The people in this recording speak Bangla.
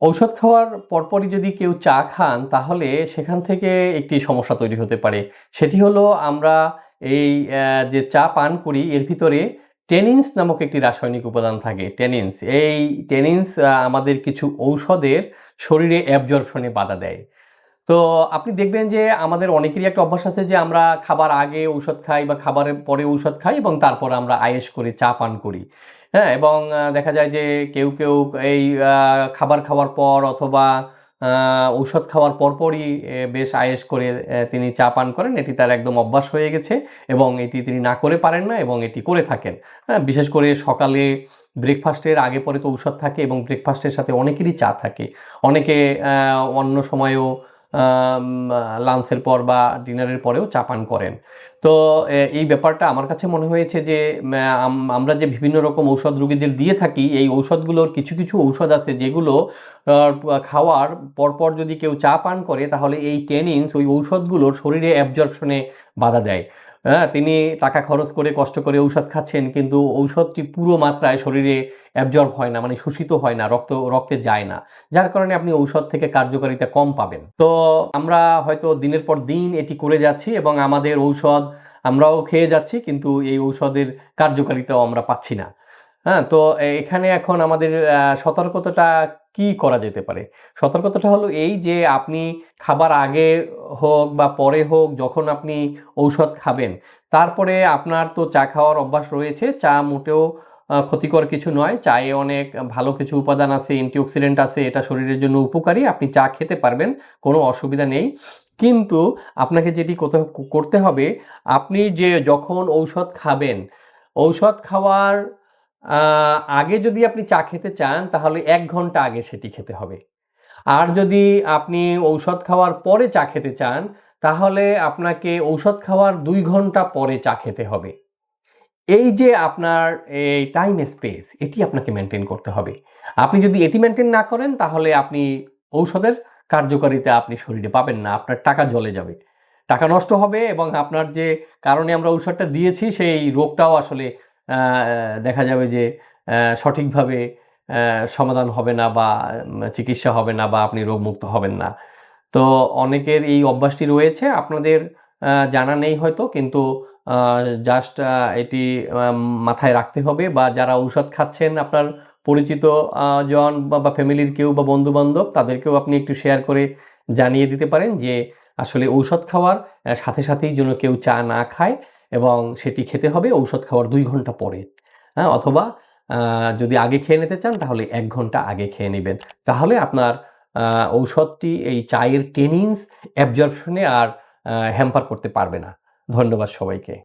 ঔষধ খাওয়ার পরপরই যদি কেউ চা খান তাহলে সেখান থেকে একটি সমস্যা তৈরি হতে পারে। সেটি হলো আমরা এই যে চা পান করি এর ভিতরে টেনিনস নামক একটি রাসায়নিক উপাদান থাকে। টেনিনস। এই টেনিনস আমাদের কিছু ঔষধের শরীরে অ্যাবজর্পশনে বাধা দেয়। তো আপনি দেখবেন যে আমাদের অনেকেরই একটা অভ্যাস আছে যে আমরা খাবার আগে ঔষধ খাই বা খাবারের পরে ঔষধ খাই এবং তারপর আমরা আয়েশ করে চা পান করি। হ্যাঁ? এবং দেখা যায় যে কেউ এই খাবার খাওয়ার পর অথবা আ ঔষধ খাওয়ার পরপরই বেশ আয়েশ করে তিনি চা পান করেন। এটি তার একদম অভ্যাস হয়ে গেছে এবং এটি তিনি না করে পারেন না এবং এটি করে থাকেন। হ্যাঁ? বিশেষ করে সকালে ব্রেকফাস্টের আগে পরে তো ঔষধ থাকে এবং ব্রেকফাস্টের সাথে অনেকেরই চা থাকে। অনেকে অন্য সময়েও আম লাঞ্চের পর বা ডিনারের পরেও চা পান করেন। তো এই ব্যাপারটা আমার কাছে মনে হয়েছে যে আমরা যে বিভিন্ন রকম ঔষধ রোগীদের দিয়ে থাকি, এই ঔষধগুলোর কিছু ঔষধ আছে যেগুলো খাওয়ার পরপর যদি কেউ চা পান করে তাহলে এই টেনিনস ওই ঔষধগুলোর শরীরে অ্যাবজর্পশনে বাধা দেয়। হ্যাঁ? তিনি টাকা খরচ করে কষ্ট করে ঔষধ খাচ্ছেন কিন্তু ঔষধটি পুরো মাত্রায় শরীরে অ্যাবজর্ব হয় না, মানে শোষিত হয় না, রক্তে যায় না। যার কারণে আপনি ঔষধ থেকে কার্যকারিতা কম পাবেন। তো আমরা হয়তো দিনের পর দিন এটি করে যাচ্ছি এবং আমাদের ঔষধ আমরাও খেয়ে যাচ্ছি কিন্তু এই ঔষধের কার্যকারিতাও আমরা পাচ্ছি না। হ্যাঁ? তো এখানে এখন আমাদের সতর্কতাটা কি করা যেতে পারে? সতর্কতাটা হলো এই যে আপনি খাবার আগে হোক বা পরে হোক যখন আপনি ঔষধ খাবেন, তারপরে আপনার তো চা খাওয়ার অভ্যাস রয়েছে। চা মোটেও ক্ষতিকর কিছু নয়। চায়ে অনেক ভালো কিছু উপাদান আছে, অ্যান্টিঅক্সিডেন্ট আছে। এটা শরীরের জন্য উপকারী। আপনি চা খেতে পারবেন। কোনো অসুবিধা নেই। কিন্তু আপনাকে যেটি করতে হবে, আপনি যে যখন ঔষধ খাবেন, ঔষধ খাওয়ার আ আগে যদি আপনি চা খেতে চান তাহলে ১ ঘন্টা আগে সেটি খেতে হবে। আর যদি আপনি ঔষধ খাওয়ার পরে চা খেতে চান, তাহলে আপনাকে ঔষধ খাওয়ার ২ ঘন্টা পরে চা খেতে হবে। এই যে আপনার এই টাইম স্পেস এটি আপনাকে মেইনটেইন করতে হবে। আপনি যদি এটি মেইনটেইন না করেন তাহলে আপনি ঔষধের কার্যকারিতা আপনি শরীরে পাবেন না। আপনার টাকা জলে যাবে। টাকা নষ্ট হবে এবং আপনার যে কারণে আমরা ঔষধটা দিয়েছি সেই রোগটাও আসলে আ দেখা যাবে যে সঠিকভাবে সমাধান হবে না বা চিকিৎসা হবে না বা আপনি রোগমুক্ত হবেন না। তো অনেকের এই অভ্যাসটি রয়েছে আপনাদের জানা নেই হয়তো কিন্তু আ জাস্ট এটি মাথায় রাখতে হবে বা যারা ঔষধ খাচ্ছেন আপনার পরিচিত জন বা ফ্যামিলির কেউ বা বন্ধু-বান্ধব তাদেরকেও আপনি একটু শেয়ার করে জানিয়ে দিতে পারেন যে আসলে ঔষধ খাওয়ার সাথেই যেন কেউ চা না খায় এবং সেটি খেতে হবে ঔষধ খাওয়ার ২ ঘন্টা পরে। হ্যাঁ? অথবা আ যদি আগে খেয়ে নিতে চান তাহলে ১ ঘন্টা আগে খেয়ে নিবেন। তাহলে আপনার আ ঔষধটি এই চায়ের টেনিনস অ্যাবজর্পশন এ আর হ্যাম্পার করতে পারবে না। ধন্যবাদ সবাইকে।